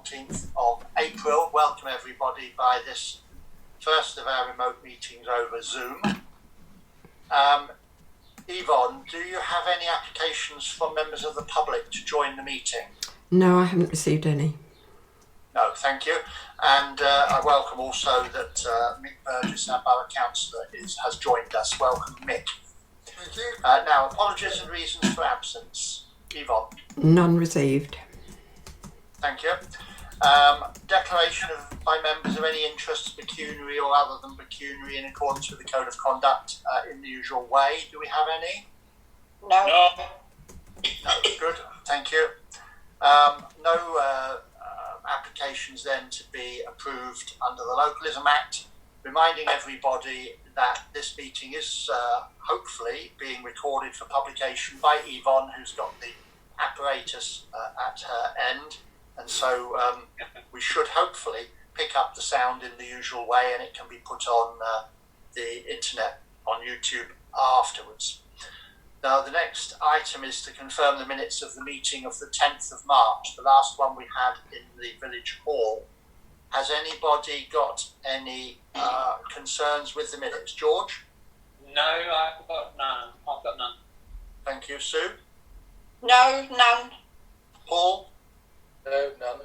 14th of April. Welcome everybody by this first of our remote meetings over Zoom. Yvonne, do you have any applications from members of the public to join the meeting? No, I haven't received any. No, thank you. And I welcome also that Mick Burgess, our Borough Councillor, has joined us. Welcome, Mick. Thank you. Now, apologies and reasons for absence. Yvonne. None received. Thank you. Declaration by members of any interest, pecuniary or other than pecuniary, in accordance with the Code of Conduct in the usual way. Do we have any? No. No, good. Thank you. No applications then to be approved under the Localism Act. Reminding everybody that this meeting is hopefully being recorded for publication by Yvonne, who's got the apparatus at her end, and so we should hopefully pick up the sound in the usual way, and it can be put on the internet on YouTube afterwards. Now, the next item is to confirm the minutes of the meeting of the 10th of March, the last one we had in the village hall. Has anybody got any concerns with the minutes? George? No, I've got none. I've got none. Thank you. Sue? No, none. Paul? No, none.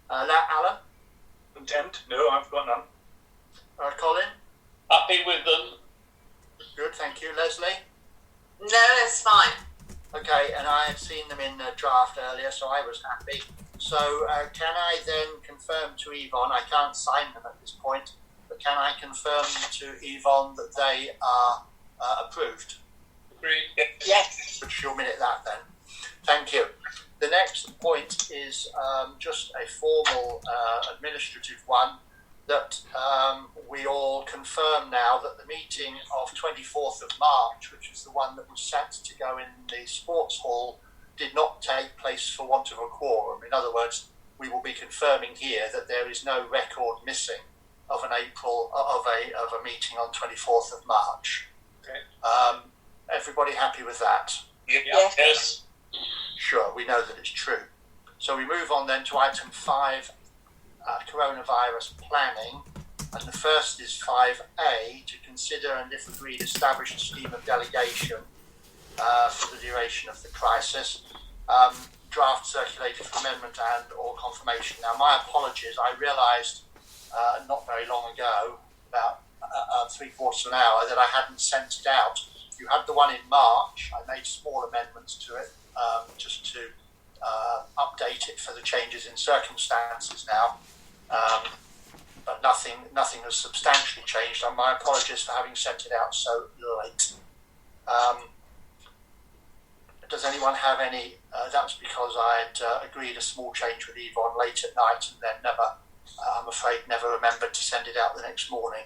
Alan? Content? No, I've got none. Colin? Happy with them. Good, thank you. Leslie? No, that's fine. Okay, and I had seen them in the draft earlier, so I was happy. So can I then confirm to Yvonne, I can't sign them at this point, but can I confirm to Yvonne that they are approved? Agreed. Yes. But she'll minute that then. Thank you. The next point is just a formal administrative one, that we all confirm now that the meeting of 24th of March, which is the one that was set to go in the sports hall, did not take place for want of a quorum. In other words, we will be confirming here that there is no record missing of a meeting on 24th of March. Okay. Everybody happy with that? Yes. Sure, we know that it's true. So we move on then to item 5, coronavirus planning, and the first is 5A, to consider and if agreed establish a scheme of delegation for the duration of the crisis. Draft circulated for amendment and or confirmation. Now, my apologies, I realised not very long ago, about 3/4 of an hour, that I hadn't sent it out. You had the one in March. I made small amendments to it just to update it for the changes in circumstances now. But nothing has substantially changed, and my apologies for having sent it out so late. Does anyone have any? That's because I had agreed a small change with Yvonne late at night, and then I'm afraid never remembered to send it out the next morning.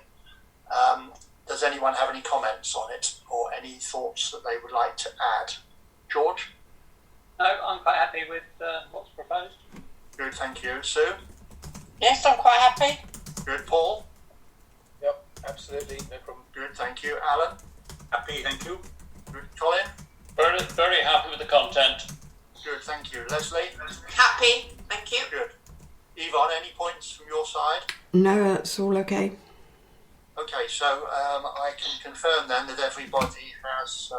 Does anyone have any comments on it, or any thoughts that they would like to add? George? No, I'm quite happy with what's proposed. Good, thank you. Sue? Yes, I'm quite happy. Good. Paul? Yep, absolutely, no problem. Good, thank you. Alan? Happy, thank you. Good. Colin? Very, very happy with the content. Good, thank you. Leslie? Happy, thank you. Good. Yvonne, any points from your side? No, that's all okay. Okay, so I can confirm then that everybody has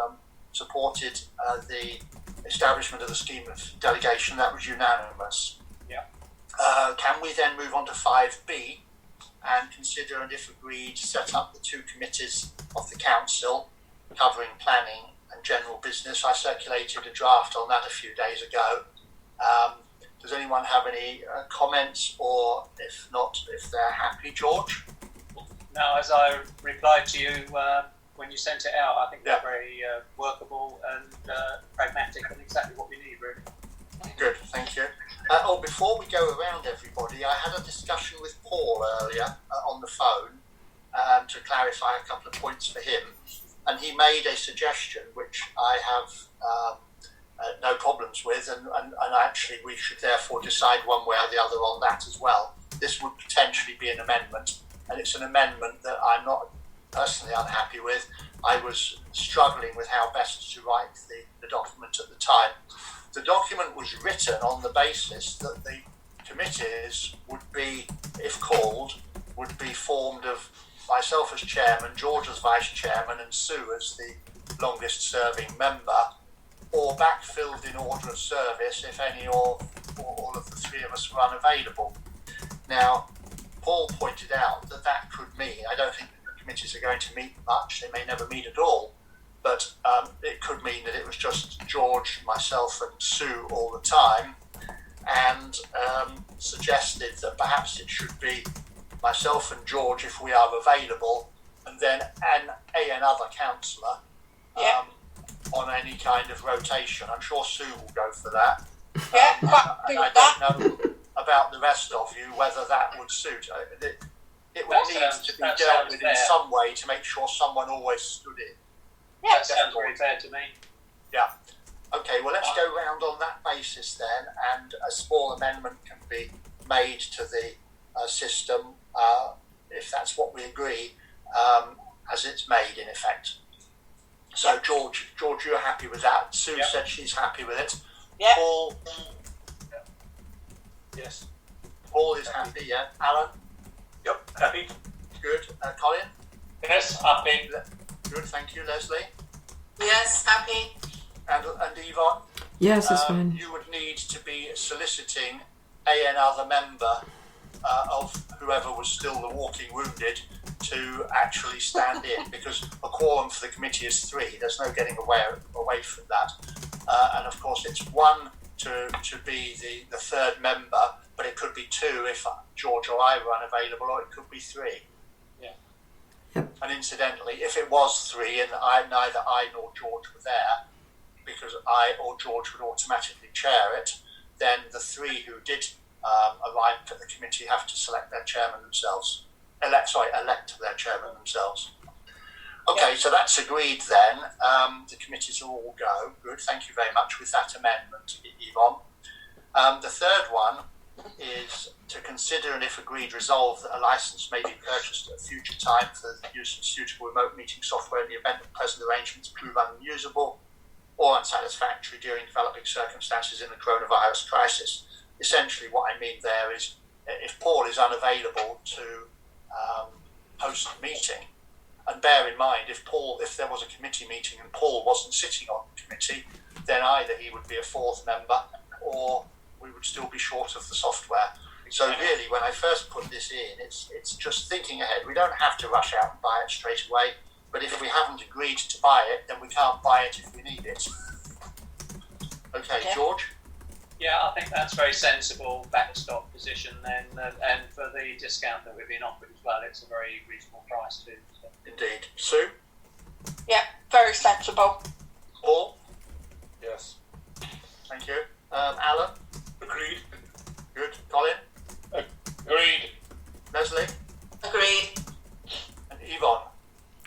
supported the establishment of the scheme of delegation. That was unanimous. Yeah. Can we then move on to 5B and consider and if agreed set up the 2 committees of the council covering planning and general business? I circulated a draft on that a few days ago. Does anyone have any comments, or if not, if they're happy? George? Now, as I replied to you when you sent it out, I think Yeah. they're very workable and pragmatic, and exactly what we need, really. Good, thank you. Before we go around everybody, I had a discussion with Paul earlier on the phone to clarify a couple of points for him, and he made a suggestion which I have no problems with, and actually we should therefore decide one way or the other on that as well. This would potentially be an amendment, and it's an amendment that I'm not personally unhappy with. I was struggling with how best to write the document at the time. The document was written on the basis that the committees would be, if called, would be formed of myself as chairman, George as vice chairman, and Sue as the longest serving member, or backfilled in order of service if any or all of the three of us were unavailable. Now, Paul pointed out that that could mean, I don't think the committees are going to meet much, they may never meet at all, but it could mean that it was just George, myself and Sue all the time, and suggested that perhaps it should be myself and George if we are available, and then another councillor on any kind of rotation. I'm sure Sue will go for that. Yeah, And I don't know about the rest of you whether that would suit. It would need to be dealt with in some way to make sure someone always stood in. Yeah, That sounds very fair to me. Yeah. Okay, well, let's go round on that basis then, and a small amendment can be made to the system, if that's what we agree, as it's made in effect. So, George, you're happy with that. Sue said she's happy with it. Yeah. Paul, Yes. Paul is happy, yeah. Alan, Yep. Happy. good. Colin, Yes, happy. good. Thank you. Leslie yes, happy. and Yvonne. Yes, it's fine. You would need to be soliciting another member of whoever was still the walking wounded to actually stand in, because a quorum for the committee is 3. There's no getting away from that. And of course, it's 1 to be the third member, but it could be 2 if George or I were unavailable, or it could be 3. Yeah. Yep. And incidentally, if it was 3 and neither I nor George were there, because I or George would automatically chair it, then the 3 who did arrive at the committee have to select their chairman themselves. Elect their chairman themselves. Okay, so that's agreed then. The committees will all go. Good, thank you very much with that amendment, Yvonne. The third one is to consider and, if agreed, resolve that a licence may be purchased at a future time for the use of suitable remote meeting software in the event that present arrangements prove unusable or unsatisfactory during developing circumstances in the coronavirus crisis. Essentially what I mean there is, if Paul is unavailable to host the meeting, and bear in mind, if there was a committee meeting and Paul wasn't sitting on the committee, then either he would be a 4th member or we would still be short of the software. So really, when I first put this in, it's just thinking ahead. We don't have to rush out and buy it straight away, but if we haven't agreed to buy it, then we can't buy it if we need it. Okay, George? Yeah, I think that's very sensible backstop position then, and for the discount that we've been offered as well, it's a very reasonable price too. So. Indeed. Sue? Yeah, very sensible. Paul? Yes. Thank you. Alan? Agreed. Good. Colin? Agreed. Leslie? Agreed. And Yvonne?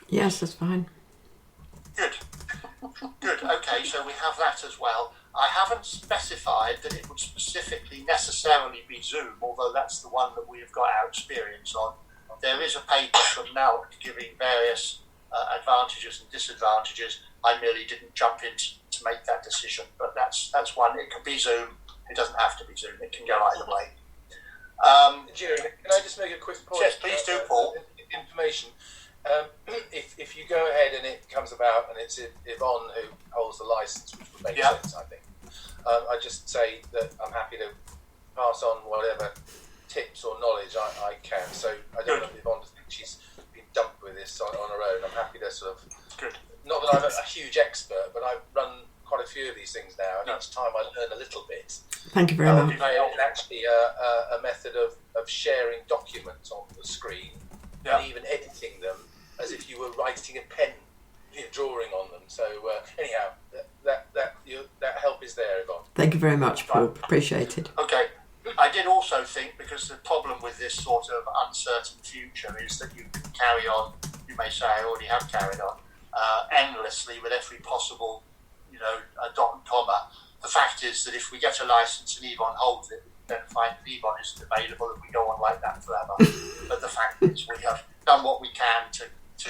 Yes, it's fine. Good. Good. Okay, so we have that as well. I haven't specified that it would specifically necessarily be Zoom, although that's the one that we have got our experience on. There is a paper from NALC giving various advantages and disadvantages. I merely didn't jump in to make that decision, but that's one. It could be Zoom. It doesn't have to be Zoom. It can go either way. Jeremy, can I just make a quick point? Yes, please do, Paul. Information. If you go ahead and it comes about and it's Yvonne who holds the licence, which would make sense, I think. I just say that I'm happy to pass on whatever tips or knowledge I can. So I don't want Yvonne to think she's been dumped with this on her own. I'm happy to sort of. Good. Not that I'm a huge expert, but I've run quite a few of these things now, and each time I learn a little bit. Thank you very much. It's actually a method of sharing documents on the screen and even editing them as if you were writing a pen, drawing on them. So anyhow, that help is there, Yvonne. Thank you very much, Paul. Appreciate it. Okay. I did also think, because the problem with this sort of uncertain future is that you can carry on, you may say I already have carried on, endlessly with every possible, a dot and comma. The fact is that if we get a licence and Yvonne holds it, we can then find that Yvonne isn't available and we go on like that forever. But the fact is we have done what we can to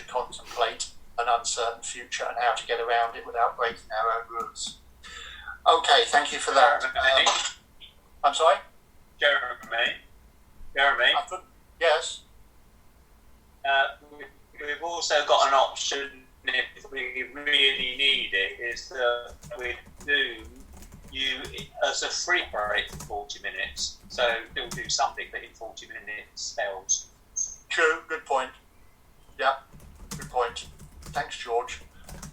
contemplate an uncertain future and how to get around it without breaking our own rules. Okay, thank you for that. I'm sorry? Jeremy, Yes. we've also got an option if we really need it, is that we do you as a free break for 40 minutes. So it'll do something that in 40 minutes spells. True. Good point. Yeah. Good point. Thanks, George.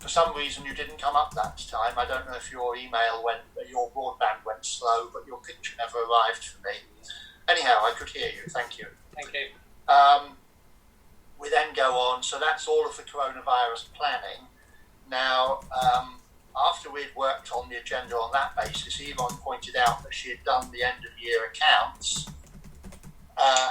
For some reason, you didn't come up that time. I don't know if your your broadband went slow, but your picture never arrived for me. Anyhow, I could hear you. Thank you. Thank you. We then go on. So that's all of the coronavirus planning. Now, after we'd worked on the agenda on that basis, Yvonne pointed out that she had done the end of year accounts.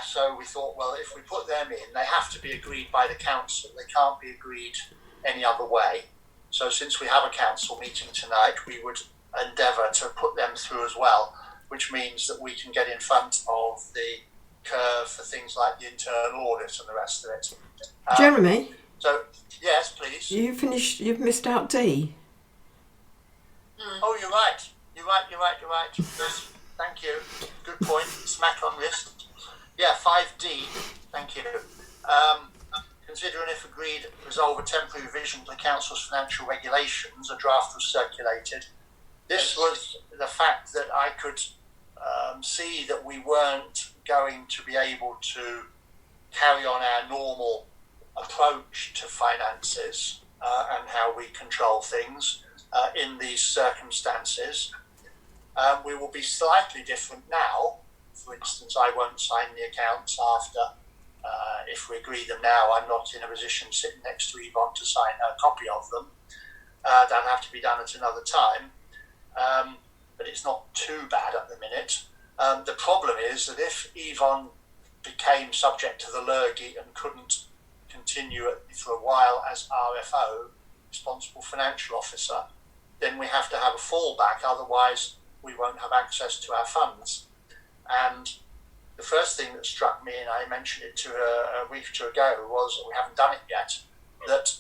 So we thought, well, if we put them in, they have to be agreed by the council. They can't be agreed any other way. So since we have a council meeting tonight, we would endeavour to put them through as well, which means that we can get in front of the curve for things like the internal audit and the rest of it. Jeremy, So, yes, please. you've missed out D. Oh, you're right. You're right. Yes, thank you. Good point. Smack on wrist. Yeah, 5D. Thank you. Consider and if agreed, resolve a temporary revision to the Council's financial regulations. A draft was circulated. This was the fact that I could see that we weren't going to be able to carry on our normal approach to finances and how we control things in these circumstances. We will be slightly different now. For instance, I won't sign the accounts after. If we agree them now, I'm not in a position sitting next to Yvonne to sign a copy of them. That'll have to be done at another time. But it's not too bad at the minute. The problem is that if Yvonne became subject to the lurgy and couldn't continue for a while as RFO, Responsible Financial Officer, then we have to have a fallback, otherwise we won't have access to our funds. And the first thing that struck me, and I mentioned it to her a week or two ago, was, we haven't done it yet, that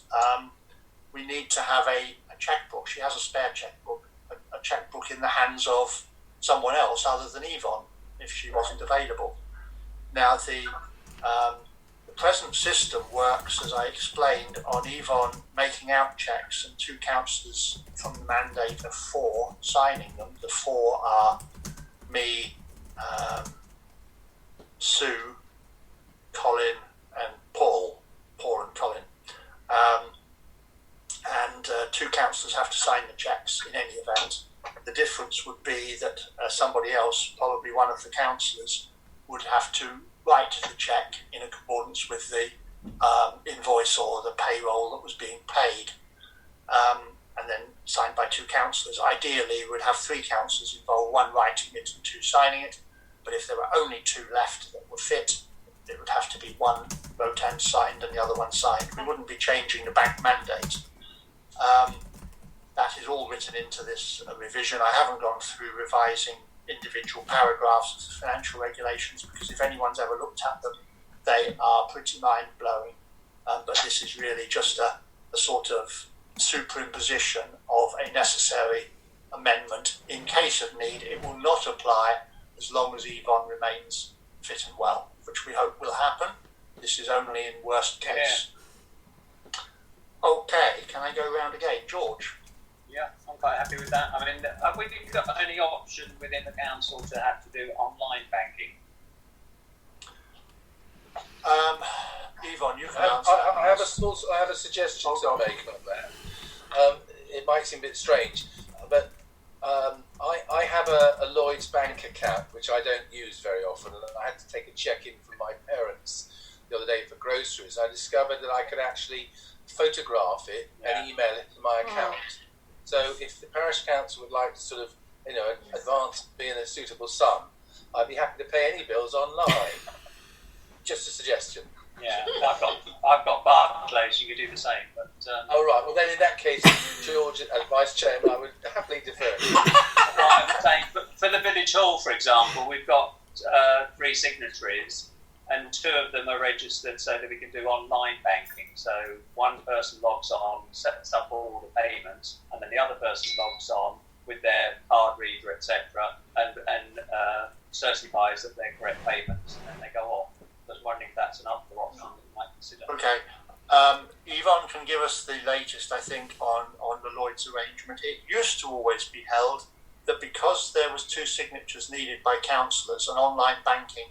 we need to have a checkbook. She has a spare checkbook, a checkbook in the hands of someone else other than Yvonne, if she wasn't available. Now, the present system works, as I explained, on Yvonne making out checks and two councillors from the mandate of 4 signing them. The 4 are me, Sue, Colin and Paul and Colin. And 2 councillors have to sign the checks in any event. The difference would be that somebody else, probably one of the councillors, would have to write the cheque in accordance with the invoice or the payroll that was being paid, and then signed by 2 councillors. Ideally, we'd have 3 councillors involved, 1 writing it and 2 signing it, but if there were only 2 left that would fit, it would have to be 1 wrote and signed and the other one signed. We wouldn't be changing the bank mandate. That is all written into this revision. I haven't gone through revising individual paragraphs of the financial regulations, because if anyone's ever looked at them, they are pretty mind-blowing. But this is really just a sort of superimposition of a necessary amendment. In case of need, it will not apply as long as Yvonne remains fit and well, which we hope will happen. This is only in worst case. Yeah. Okay, can I go round again? George? Yeah, I'm quite happy with that. I mean, have we got any option within the council to have to do online banking? Yvonne, you can answer. I have a suggestion to make on that. It might seem a bit strange, but I have a Lloyd's bank account which I don't use very often, and I had to take a cheque in from my parents the other day for groceries. I discovered that I could actually photograph it and email it to my account. So if the parish council would like to sort of, advance me in a suitable sum, I'd be happy to pay any bills online. Just a suggestion. Yeah, I've got Barclays. You could do the same, but. Oh right. Well, then in that case, George, as Vice Chairman, I would happily defer. Right, I'm saying, for the village hall, for example, we've got 3 signatories, and 2 of them are registered so that we can do online banking. So one person logs on, sets up all the payments, and then the other person logs on with their card reader, etc., and certifies that they're correct payments, and then they go off. I was wondering if that's another option that you might consider. Okay. Yvonne can give us the latest, I think, on the Lloyd's arrangement. It used to always be held that because there was 2 signatures needed by councillors and online banking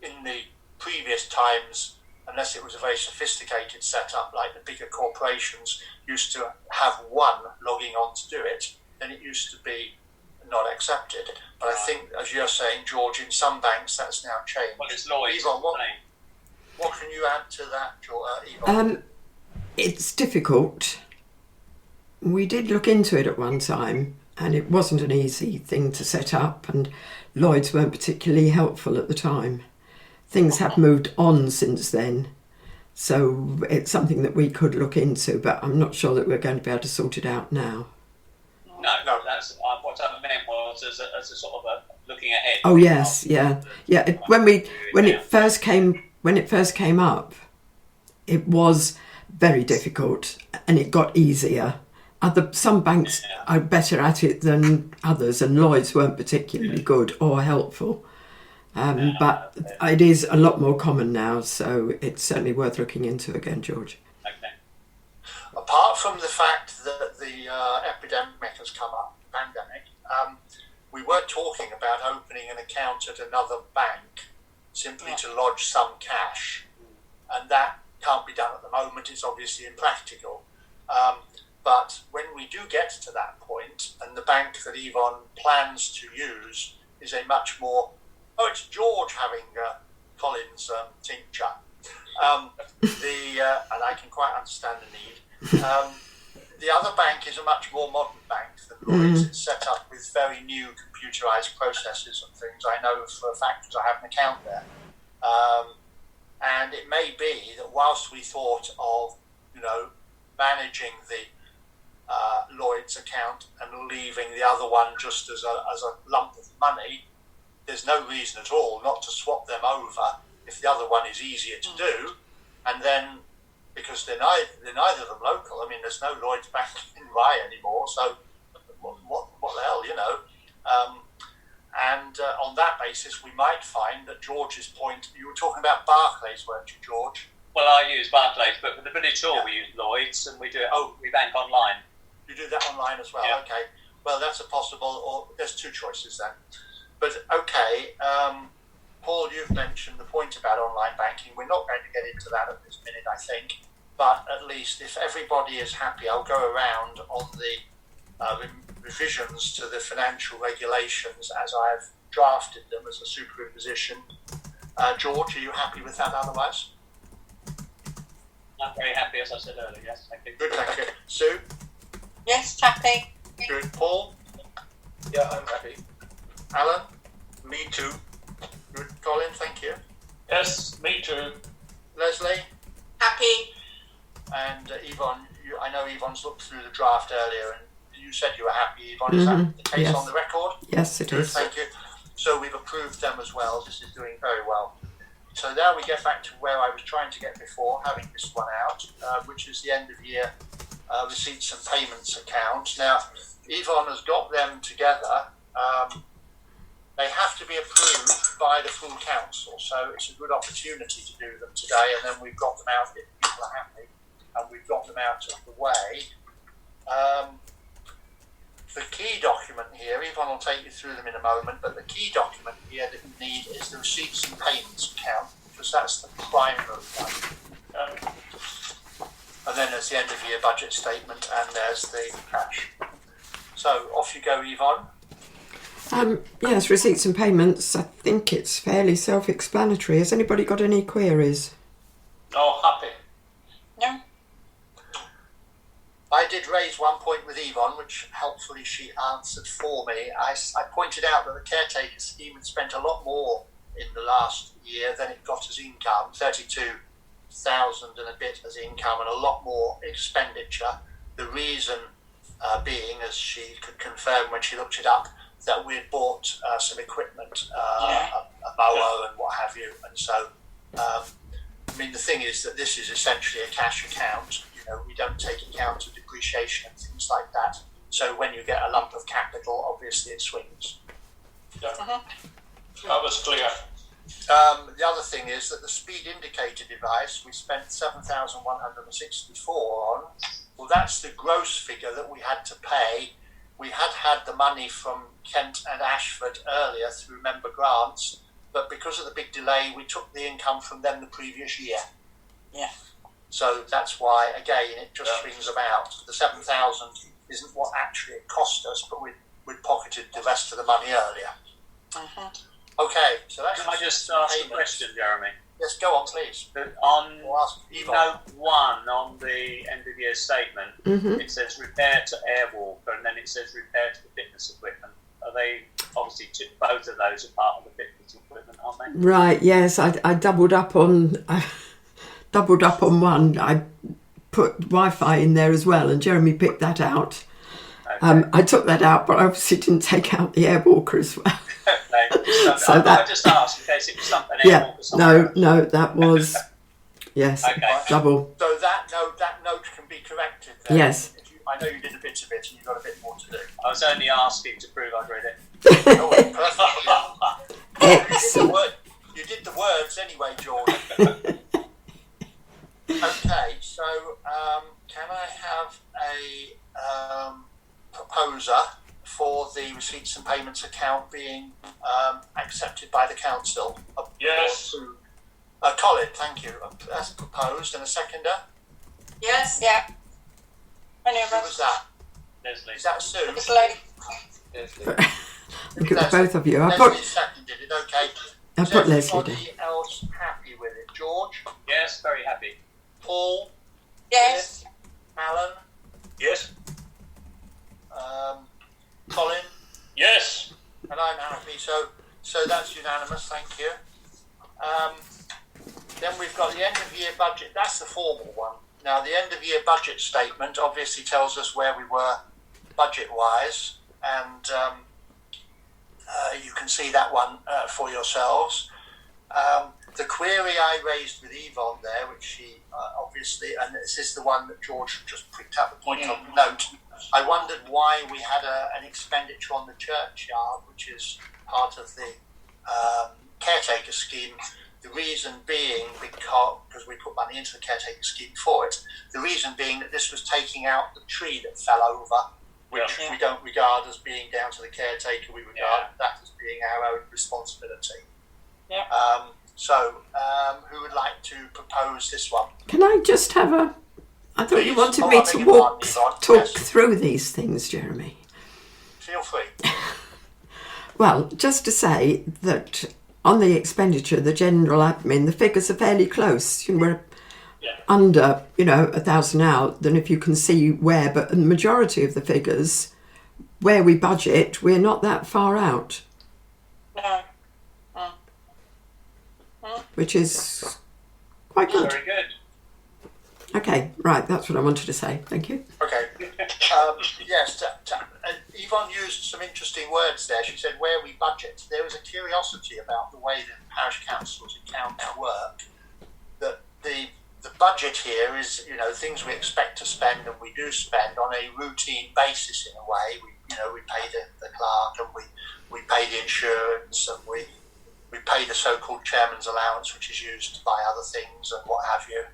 in the previous times, unless it was a very sophisticated setup like the bigger corporations used to have one logging on to do it, then it used to be not accepted. But I think, as you're saying, George, in some banks that's now changed. Well, it's Lloyd's. Yvonne, what can you add to that, Yvonne? It's difficult. We did look into it at one time, and it wasn't an easy thing to set up, and Lloyd's weren't particularly helpful at the time. Things have moved on since then, so it's something that we could look into, but I'm not sure that we're going to be able to sort it out now. No, that's what I meant was as a sort of a looking ahead. Oh yes, yeah. When it first came up, it was very difficult, and it got easier. Some banks are better at it than others, and Lloyd's weren't particularly good or helpful. But it is a lot more common now, so it's certainly worth looking into again, George. Okay. Apart from the fact that the epidemic has come up, pandemic, we were talking about opening an account at another bank simply to lodge some cash, and that can't be done at the moment. It's obviously impractical. But when we do get to that point, and the bank that Yvonne plans to use is a much more, it's George having Colin's tincture, and I can quite understand the need. The other bank is a much more modern bank than Lloyd's. It's set up with very new computerised processes and things. I know for a fact because I have an account there. And it may be that whilst we thought of, managing the Lloyd's account and leaving the other one just as a lump of money, there's no reason at all not to swap them over if the other one is easier to do, and then because they're neither of them local. I mean, there's no Lloyd's Bank in Rye anymore, so what the hell, And on that basis, we might find that George's point. You were talking about Barclays, weren't you, George? Well, I use Barclays, but for the village hall we use Lloyd's, and we do it. We bank online. You do that online as well. Yeah. Okay. Well, that's a possible. Or there's 2 choices then. But okay, Paul, you've mentioned the point about online banking. We're not going to get into that at this minute, I think. But at least if everybody is happy, I'll go around on the revisions to the financial regulations as I've drafted them as a superimposition. George, are you happy with that otherwise? I'm very happy, as I said earlier. Yes, thank you. Good, thank you. Sue? Yes, happy. Good. Paul? Yeah, I'm happy. Alan? Me too. Good. Colin, thank you. Yes, me too. Leslie? Happy. And Yvonne, I know Yvonne's looked through the draft earlier, and you said you were happy, Yvonne. Is that the case Yes. on the record? Yes, it Good, is. thank you. So we've approved them as well. This is doing very well. So now we get back to where I was trying to get before, having this one out, which is the end of year receipts and payments account. Now, Yvonne has got them together. They have to be approved by the full council, so it's a good opportunity to do them today, and then we've got them out if people are happy, and we've got them out of the way. The key document here, Yvonne will take you through them in a moment, but the key document here that you need is the receipts and payments account, because that's the primary one. And then there's the end of year budget statement, and there's the cash. So off you go, Yvonne. Yes, receipts and payments. I think it's fairly self-explanatory. Has anybody got any queries? Oh, happy. No. I did raise one point with Yvonne, which helpfully she answered for me. I pointed out that the caretaker scheme had spent a lot more in the last year than it got as income, 32,000 and a bit as income, and a lot more expenditure. The reason being, as she could confirm when she looked it up, that we had bought some equipment, a mower and what have you. And so, the thing is that this is essentially a cash account. We don't take account of depreciation and things like that So when you get a lump of capital, obviously it swings. That was clear. The other thing is that the speed indicator device we spent 7,164 on. Well, that's the gross figure that we had to pay. We had the money from Kent and Ashford earlier through member grants, but because of the big delay, we took the income from them the previous year. Yeah. So that's why, again, it just swings about. The 7,000 isn't what actually it cost us, but we'd pocketed the rest of the money earlier. Okay, so that's... Can I just ask a question, Jeremy? Yes, go on, please. On We'll ask Yvonne. note 1 on the end of year statement, it says repair to airwalker, and then it says repair to the fitness equipment. Are they obviously both of those are part of the fitness equipment, aren't they? Right. Yes, I doubled up on one. I put Wi-Fi in there as well, and Jeremy picked that out. Okay. I took that out, but I obviously didn't take out the airwalker as well. So I just asked in case it was something Yeah. airwalker. No, that was yes, Okay. double. So that note can be corrected then. Yes. I know you did a bit of it and you've got a bit more to do. I was only asking to prove I'd read it. Oh, perfect. Excellent. You did the words anyway, George. Okay, so can I have a proposer for the receipts and payments account being accepted by the council? Yes. Colin, thank you. That's proposed. And a seconder? Yes. Yeah. Any of Who was us? that? Leslie. Is that Sue? This lady. Look at both of you. I Leslie put seconded it, okay. I Is put Leslie everybody down. else happy with it? George? Yes, very happy. Paul? Yes. Alan? Yes. Colin? Yes. And I'm happy, so that's unanimous, thank you. Then we've got the end of year budget, that's the formal one. Now the end of year budget statement obviously tells us where we were budget wise, and you can see that one for yourselves. The query I raised with Yvonne there, which she obviously, and this is the one that George just picked up the point of note, I wondered why we had an expenditure on the churchyard, which is part of the caretaker scheme. The reason being because we put money into the caretaker scheme for it. The reason being that this was taking out the tree that fell over, which we don't regard as being down to the caretaker. We regard that as being our own responsibility. Yeah. Who would like to propose this one? Can I just have a? I thought you Please. wanted Oh, me I to beg your talk pardon, Yvonne. Yes. through these things, Jeremy. Feel free. Well, just to say that on the expenditure, the general admin, the figures are fairly close. We're under, 1,000 out than if you can see where, but the majority of the figures, where we budget, we're not that far out, No. which is quite good. Very good. Okay, right, that's what I wanted to say. Thank you. Okay. Yes, Yvonne used some interesting words there. She said, where we budget. There is a curiosity about the way that parish councils accounts work, that the budget here is, things we expect to spend and we do spend on a routine basis in a way. We pay the clerk and we pay the insurance and we pay the so-called chairman's allowance, which is used to buy other things and what have you,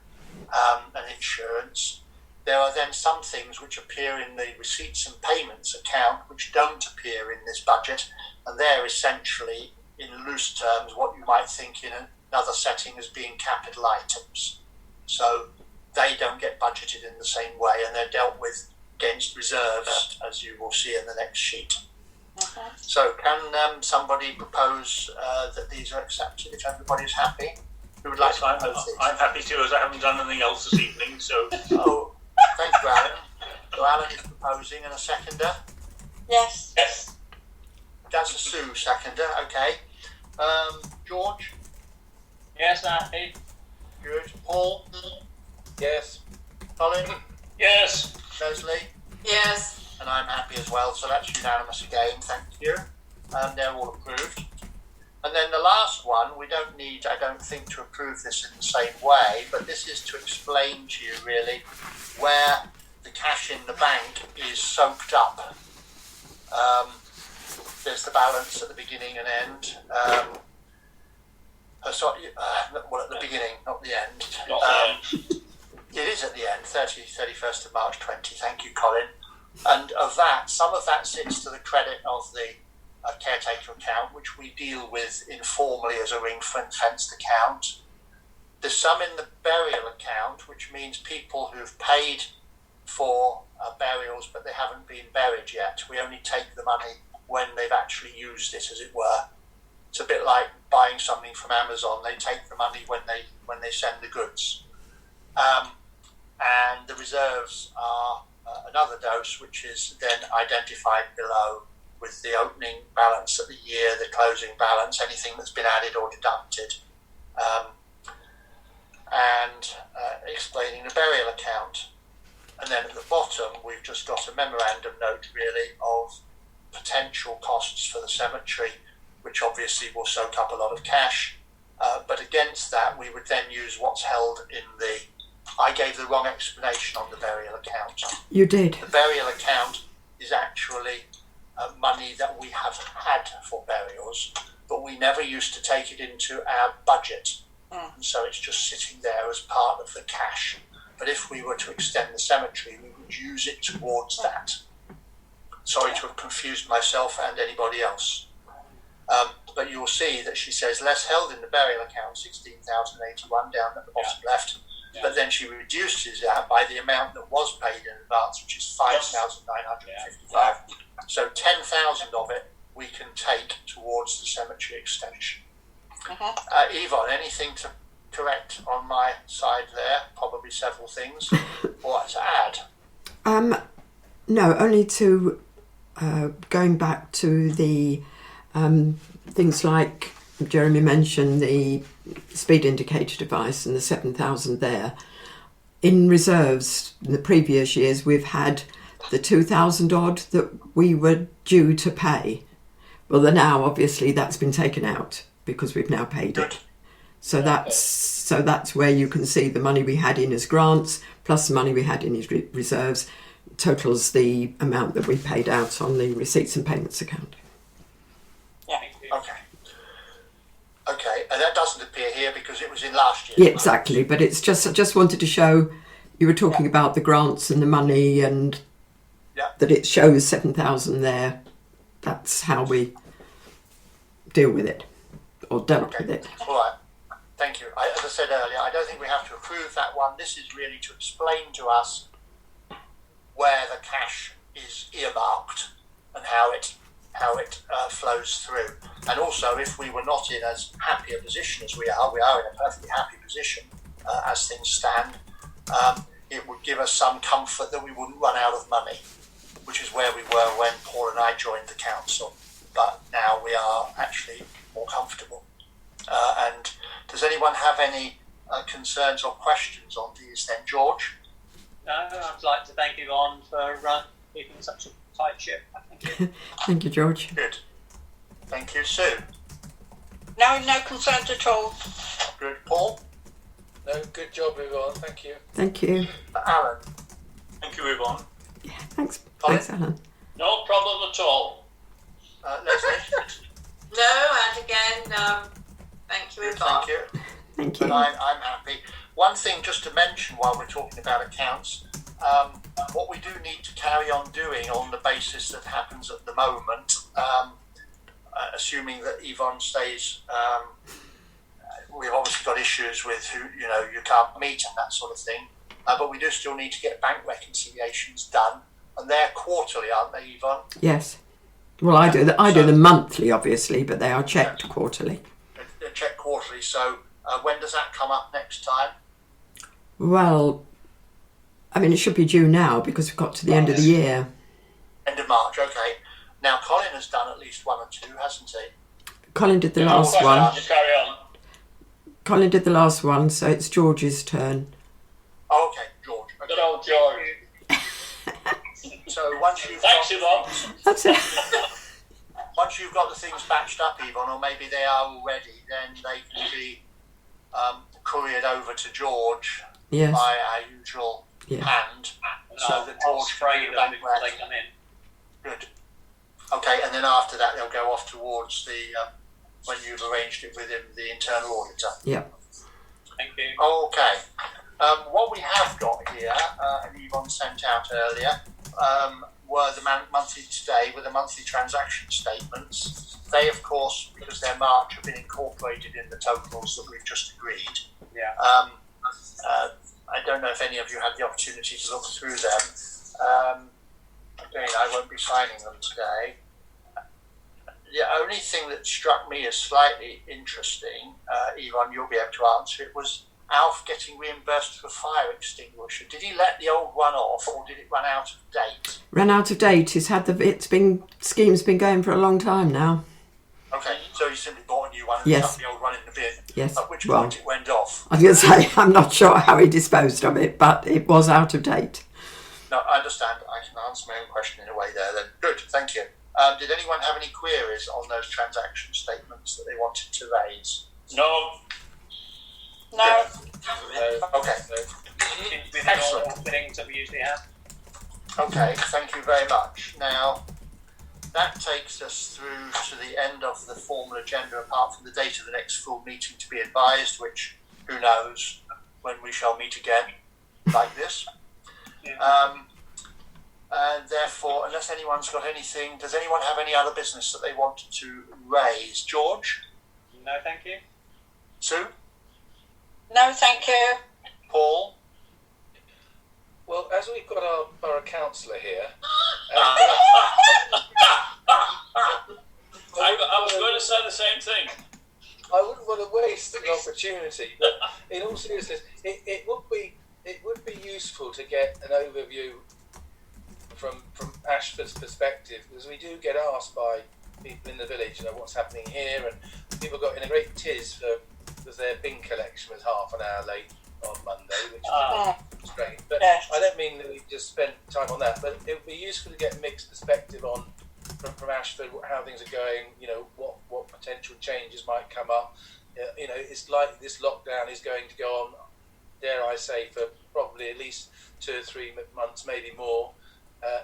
and insurance. There are then some things which appear in the receipts and payments account which don't appear in this budget, and they're essentially, in loose terms, what you might think in another setting as being capital items. So they don't get budgeted in the same way, and they're dealt with against reserves, as you will see in the next sheet. Okay. So can somebody propose that these are accepted if everybody's happy? Who would like to propose these? I'm happy to, as I haven't done anything else this evening, so... Oh, thank you, Alan. So Alan is proposing, and a seconder. Yes. Yes. That's a Sue seconder, okay. George? Yes, happy. Good. Paul? Yes. Colin? Yes. Leslie? Yes. And I'm happy as well, so that's unanimous again, thank you. They're all approved. And then the last one, we don't need, I don't think, to approve this in the same way, but this is to explain to you really where the cash in the bank is soaked up. There's the balance at the beginning and end. Well, at the beginning, not the end. Not the end. It is at the end, 31st of March 20. Thank you, Colin. And of that, some of that sits to the credit of the caretaker account, which we deal with informally as a ring-fenced account. There's some in the burial account, which means people who've paid for burials but they haven't been buried yet. We only take the money when they've actually used it, as it were. It's a bit like buying something from Amazon. They take the money when they send the goods. And the reserves are another dose, which is then identified below with the opening balance at the year, the closing balance, anything that's been added or deducted, and explaining the burial account. And then at the bottom, we've just got a memorandum note, really, of potential costs for the cemetery, which obviously will soak up a lot of cash. But against that, we would then use what's held in the... I gave the wrong explanation on the burial account. You did. The burial account is actually money that we have had for burials, but we never used to take it into our budget. And so it's just sitting there as part of the cash. But if we were to extend the cemetery, we would use it towards that. Sorry to have confused myself and anybody else. But you will see that she says less held in the burial account, 16,081 down at the bottom left. But then she reduces that by the amount that was paid in advance, which is 5,955. So 10,000 of it we can take towards the cemetery extension. Yvonne, anything to correct on my side there? Probably several things. What to add? No, only to going back to the things like Jeremy mentioned, the speed indicator device and the 7,000 there. In reserves, in the previous years, we've had the 2,000 odd that we were due to pay. Well, now obviously that's been taken out because we've now paid it. So that's where you can see the money we had in as grants plus the money we had in his reserves totals the amount that we paid out on the receipts and payments account. Okay, and that doesn't appear here because it was in last year. Yeah, exactly. But it's just I just wanted to show you were talking about the grants and the money and that it shows 7,000 there. That's how we deal with it or dealt with it. All right. Thank you. As I said earlier, I don't think we have to approve that one. This is really to explain to us where the cash is earmarked and how it flows through. And also, if we were not in as happy a position as we are in a perfectly happy position as things stand, it would give us some comfort that we wouldn't run out of money, which is where we were when Paul and I joined the council. But now we are actually more comfortable. And does anyone have any concerns or questions on these then, George? No, I'd like to thank Yvonne for keeping such a tight ship. Thank you. Thank you, George. Good. Thank you, Sue. No concerns at all. Good. Paul? No, good job, Yvonne. Thank you. Thank you. Alan? Thank you, Yvonne. Yeah, thanks. Colin? Thanks, Alan. No problem at all. Leslie? No, and again, thank you, Yvonne. Thank you. Thank you. And I'm happy. One thing just to mention while we're talking about accounts, what we do need to carry on doing on the basis that happens at the moment, assuming that Yvonne stays, we've obviously got issues with who you can't meet and that sort of thing, but we do still need to get bank reconciliations done, and they're quarterly, aren't they, Yvonne? Yes. Well, I do them monthly, obviously, but they are checked quarterly. They're checked quarterly, so when does that come up next time? Well, I mean, it should be due now because we've got to the end of the year. End of March, okay. Now, Colin has done at least one or two, hasn't he? Colin did the last one. Just carry on. Colin did the last one, so it's George's turn. Oh, okay, George. Okay. Good old George. So once you've Thanks, got Yvonne. That's it. once you've got the things batched up, Yvonne, or maybe they are already, then they can be couriered over to George Yes. by our usual hand, so that I'll George spray can do the them bank before they rent. come in. Good. Okay, and then after that they'll go off towards the when you've arranged it with him, the internal auditor. Yeah. Thank you. Okay. What we have got here, and Yvonne sent out earlier, were the monthly today with the monthly transaction statements. They, of course, because they're March, have been incorporated in the totals that we've just agreed. Yeah. I don't know if any of you had the opportunity to look through them. Again, I won't be signing them today. The only thing that struck me as slightly interesting, Yvonne, you'll be able to answer it, was Alf getting reimbursed for fire extinguisher. Did he let the old one off, or did it run out of date? Ran out of date. Scheme's been going for a long time now. Okay, so he simply bought a new one and Yes. stuck the old one in the bin. Yes. At which Well, point it went off. I was going to say, I'm not sure how he disposed of it, but it was out of date. No, I understand. I can answer my own question in a way there then. Good, thank you. Did anyone have any queries on those transaction statements that they wanted to raise? No. No. Okay. With the Excellent. normal things that we usually have. Okay, thank you very much. Now, that takes us through to the end of the formal agenda, apart from the date of the next full meeting to be advised, which, who knows, when we shall meet again, like this. And therefore, unless anyone's got anything, does anyone have any other business that they want to raise? George? No, thank you. Sue? No, thank you. Paul? Well, as we've got our borough councillor here, I was going to say the same thing. I wouldn't want to waste an opportunity. But in all seriousness, it would be useful to get an overview from Ashford's perspective, because we do get asked by people in the village, what's happening here, and people got in a great tiz because their bin collection was half an hour late on Monday, which was strange. But Yes. I don't mean that we just spent time on that, but it would be useful to get a mixed perspective on from Ashford how things are going. What potential changes might come up. It's like this lockdown is going to go on, dare I say, for probably at least 2 or 3 months, maybe more.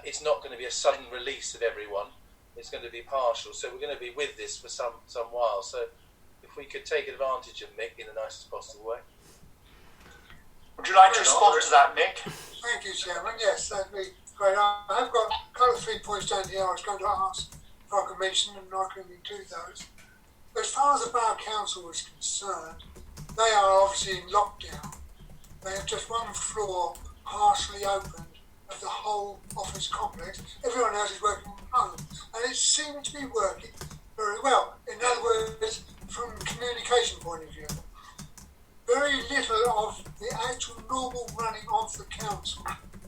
It's not going to be a sudden release of everyone. It's going to be partial. So we're going to be with this for some while. So if we could take advantage of Mick in the nicest possible way. Would you like to respond to that, Mick? Thank you, Chairman. Yes, that'd be great. I have got a couple of 3 points down here I was going to ask if I could mention them, and I can include those. As far as the Borough Council is concerned, they are obviously in lockdown. They have just one floor partially opened of the whole office complex. Everyone else is working from home, and it seemed to be working very well. In other words, from a communication point of view, very little of the actual normal running of the council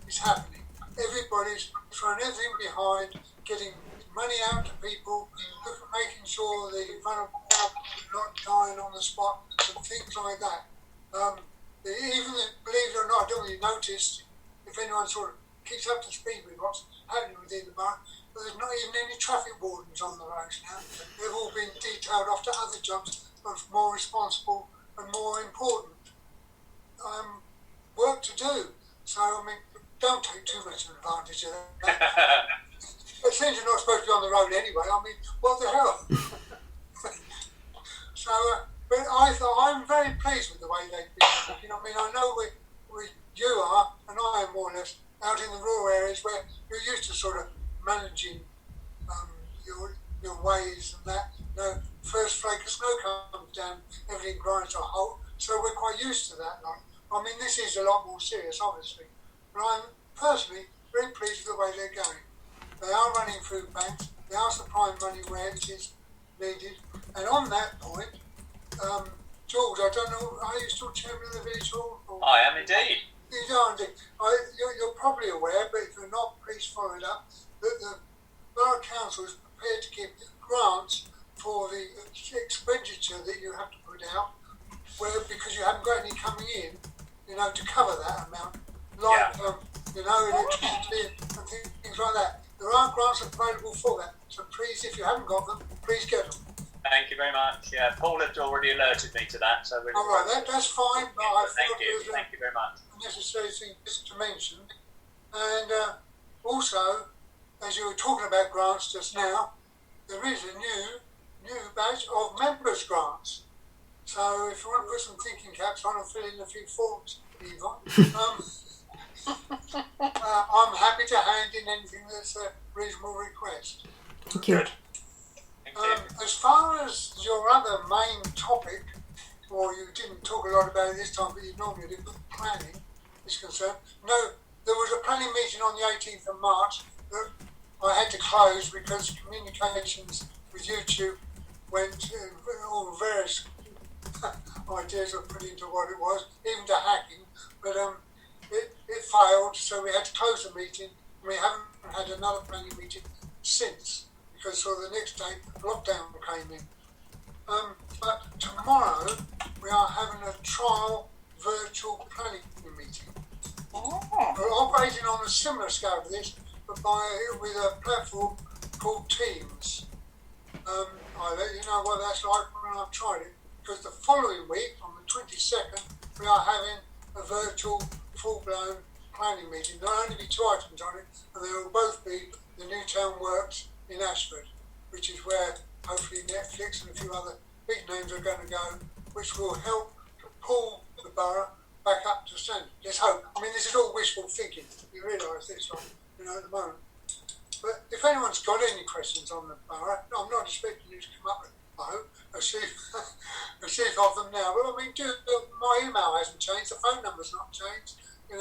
is happening. Everybody's throwing everything behind, getting money out to people, making sure the vulnerable are not dying on the spot, and things like that. Even, believe it or not, I don't really notice if anyone sort of keeps up to speed with what's happening within the borough, but there's not even any traffic wardens on the roads now. They've all been detailed off to other jobs of more responsible and more important work to do. So, don't take too much advantage of that. But since you're not supposed to be on the road anyway, what the hell? So, but I'm very pleased with the way they've been working. I know you are, and I am more or less, out in the rural areas where you're used to sort of managing your ways and that. First flake of snow comes down, everything grinds to a halt. So we're quite used to that. This is a lot more serious, obviously. But I'm personally very pleased with the way they're going. They are running food banks. They are supplying money where it is needed. And on that point, George, I don't know, are you still chairman of the village hall? I am indeed. You are indeed. You're probably aware, but if you're not, please follow it up, that the Borough Council is prepared to give grants for the expenditure that you have to put out, because you haven't got any coming in, to cover that amount, electricity and things like that. There are grants available for that, so please, if you haven't got them, please get them. Thank you very much. Yeah, Paul had already alerted me to that, so really. All right, that's fine. But I Thank thought you. it was Thank you very much. a necessary thing just to mention. And also, as you were talking about grants just now, there is a new batch of members' grants. So if you want to put some thinking caps on and fill in a few forms, Yvonne, I'm happy to hand in anything that's a reasonable request. Thank you. As far as your other main topic, or you didn't talk a lot about it this time, but you normally do, but planning is concerned. No, there was a planning meeting on the 18th of March that I had to close because communications with YouTube went all various ideas were put into what it was, even to hacking, but it failed, so we had to close the meeting, and we haven't had another planning meeting since, because for the next day, lockdown came in. But tomorrow, we are having a trial virtual planning meeting. We're operating on a similar scale to this, but with a platform called Teams. I'll let you know what that's like when I've tried it, because the following week, on the 22nd, we are having a virtual, full-blown planning meeting. There'll only be 2 items on it, and they will both be the Newtown Works in Ashford, which is where hopefully Netflix and a few other big names are going to go, which will help to pull the borough back up to standard. Let's hope. I mean, this is all wishful thinking. You realise this, right? At the moment. But if anyone's got any questions on the borough, I'm not expecting you to come up with, I hope, a sheaf of them now. But I mean, my email hasn't changed, the phone number's not changed. Do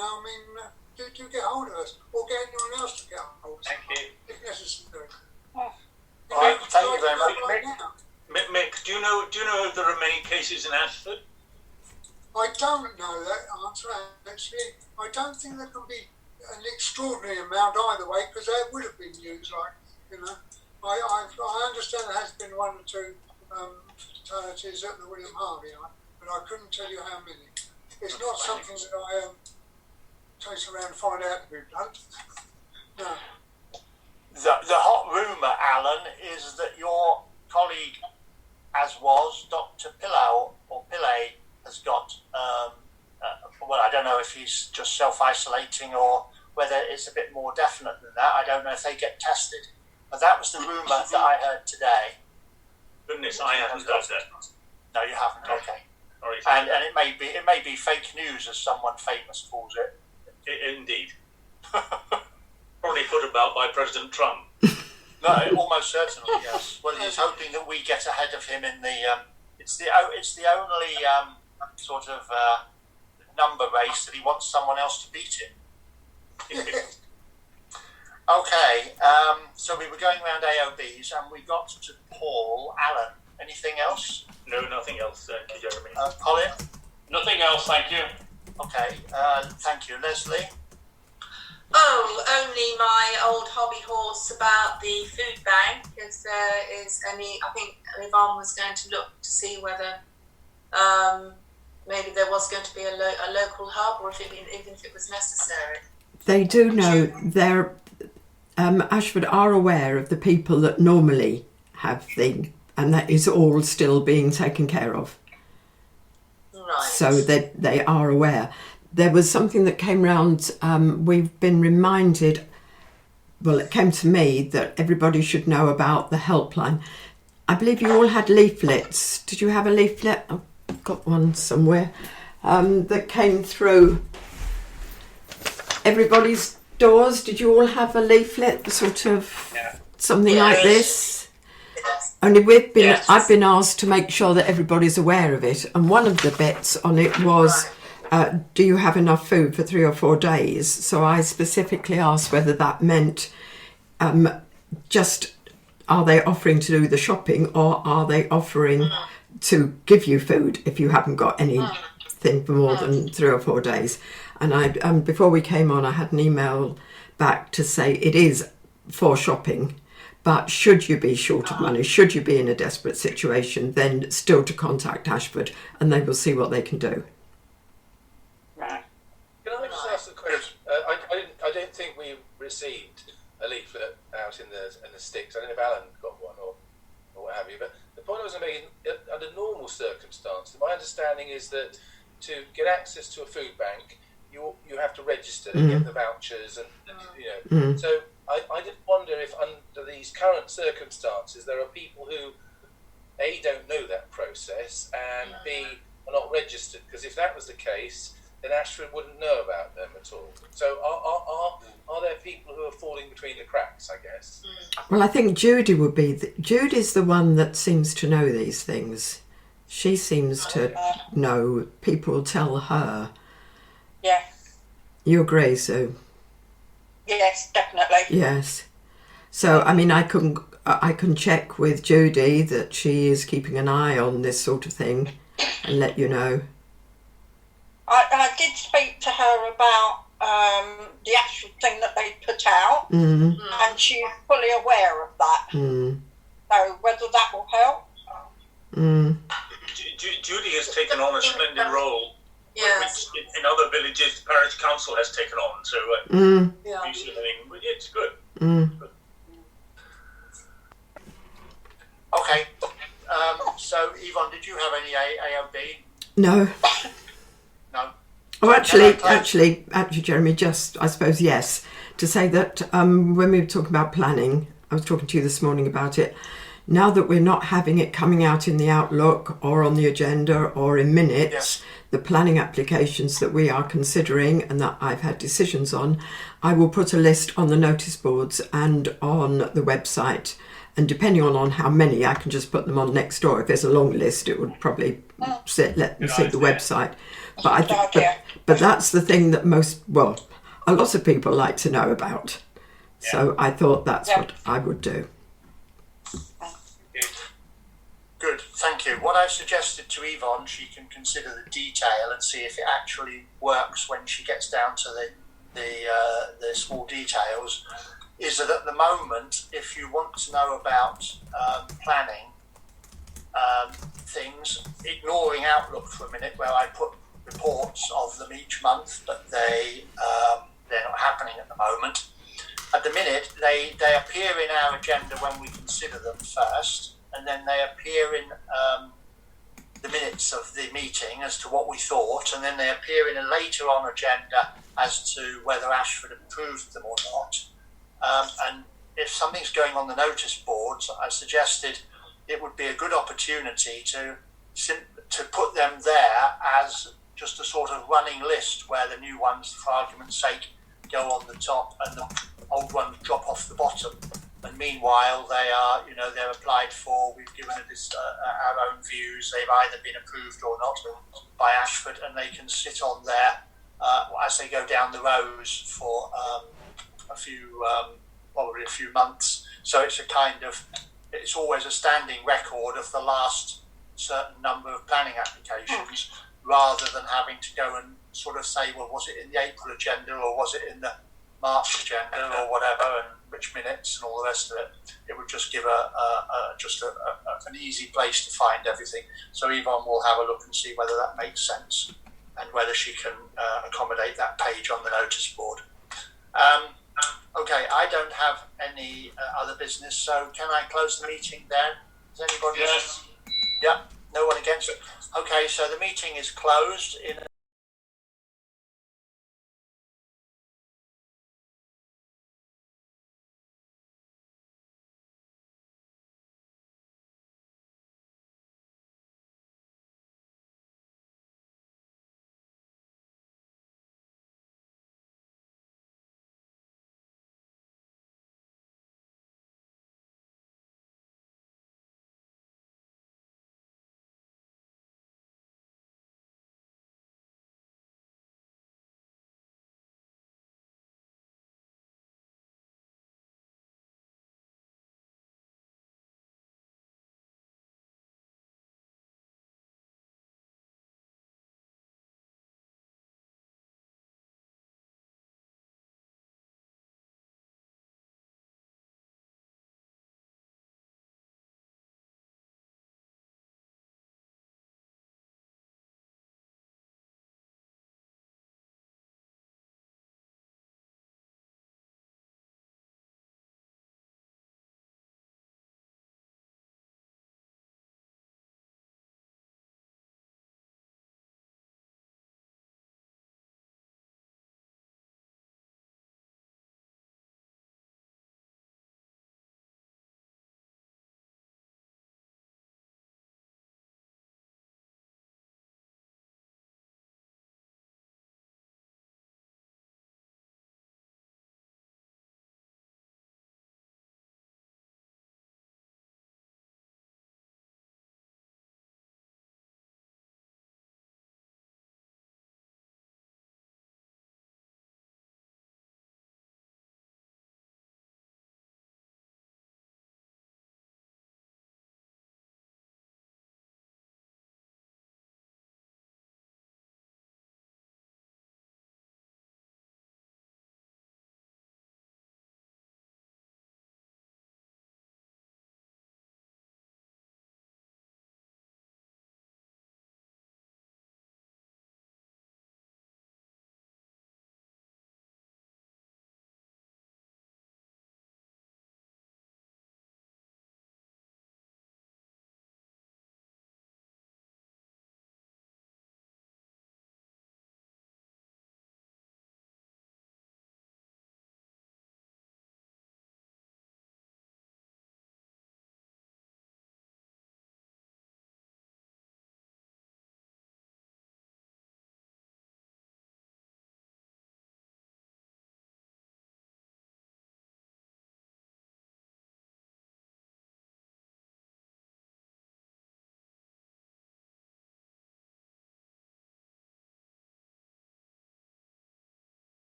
get hold of us, or get anyone else to get hold of us. Thank you. If necessary. Right, thank you very much. Right now. Mick, do you know if there are many cases in Ashford? I don't know that answer, actually. I don't think there can be an extraordinary amount either way, because there would have been news, I understand there has been 1 or 2 fatalities at the William Harvey, but I couldn't tell you how many. It's not something that I chase around and find out, to be blunt. No. The hot rumour, Alan, is that your colleague, as was Dr. Pillay, has got, well, I don't know if he's just self-isolating or whether it's a bit more definite than that. I don't know if they get tested. But that was the rumour that I heard today. Goodness, I haven't heard that. No, you haven't. Okay. Sorry. And it may be fake news, as someone famous calls it. Indeed. Probably put about by President Trump. No, almost certainly, yes. Well, he's hoping that we get ahead of him in the. It's the only sort of number race that he wants someone else to beat him. Okay, so we were going around AOBs and we got to Paul Allen. Anything else? No, nothing else, thank you, Jeremy. Colin? Nothing else, thank you. Okay, thank you. Leslie? Oh, only my old hobby horse about the food bank. If there is any, I think Yvonne was going to look to see whether maybe there was going to be a local hub, or even if it was necessary. They do know. Ashford are aware of the people that normally have and that is all still being taken care of. Right. So that they are aware. There was something that came round. We've been reminded. Well, it came to me that everybody should know about the helpline. I believe you all had leaflets. Did you have a leaflet? I've got one somewhere that came through everybody's doors. Did you all have a leaflet, sort of something like this? Yes. Only I've been asked to make sure that everybody's aware of it, and one of the bits on it was, do you have enough food for 3 or 4 days? So I specifically asked whether that meant just are they offering to do the shopping, or are they offering to give you food if you haven't got anything for more than 3 or 4 days. And before we came on, I had an email back to say it is for shopping, but should you be short of money, should you be in a desperate situation, then still to contact Ashford and they will see what they can do. Can I just ask a question? I don't think we received a leaflet out in the sticks. I don't know if Alan got one or what have you, but the point I was making, under normal circumstances, my understanding is that to get access to a food bank, you have to register to get the vouchers, and you know. So I just wonder if under these current circumstances there are people who A, don't know that process, and B, are not registered, because if that was the case, then Ashford wouldn't know about them at all. So are there people who are falling between the cracks, I guess? Well, I think Judy would be. Judy's the one that seems to know these things. She seems to know. People tell her. Yeah. You agree, Sue? Yes, definitely. Yes. So, I mean, I can check with Judy that she is keeping an eye on this sort of thing and let you know. I did speak to her about the actual thing that they put out, and she's fully aware of that. So whether that will help. Judy has taken on a splendid role, Yes. which in other villages the parish council has taken on. So it's good. Okay. So, Yvonne, did you have any AOB? No. No. Oh, actually, Jeremy, just, I suppose, yes. To say that when we were talking about planning, I was talking to you this morning about it. Now that we're not having it coming out in the Outlook or on the agenda or in minutes, the planning applications that we are considering and that I've had decisions on, I will put a list on the notice boards and on the website. And depending on how many, I can just put them on next door. If there's a long list, it would probably let them see the website. But but that's the thing that a lot of people like to know about. Yeah. So I thought that's what I would do. Good, thank you. What I've suggested to Yvonne, she can consider the detail and see if it actually works when she gets down to the small details. Is that at the moment, if you want to know about planning things, ignoring Outlook for a minute, where I put reports of them each month, but they're not happening at the moment. At the minute, they appear in our agenda when we consider them first, and then they appear in the minutes of the meeting as to what we thought, and then they appear in a later on agenda as to whether Ashford approved them or not. And if something's going on the notice boards, I suggested it would be a good opportunity to put them there as just a sort of running list where the new ones, for argument's sake, go on the top and the old ones drop off the bottom. And meanwhile, they're applied for. We've given our own views. They've either been approved or not by Ashford, and they can sit on there as they go down the rows for probably a few months. So it's always a standing record of the last certain number of planning applications, rather than having to go and sort of say, well, was it in the April agenda or was it in the March agenda or whatever, and which minutes and all the rest of it. It would just give an easy place to find everything. So Yvonne will have a look and see whether that makes sense and whether she can accommodate that page on the notice board. Okay, I don't have any other business, so can I close the meeting then? Does anybody else? Yeah, no one against it. Okay, so the meeting is closed in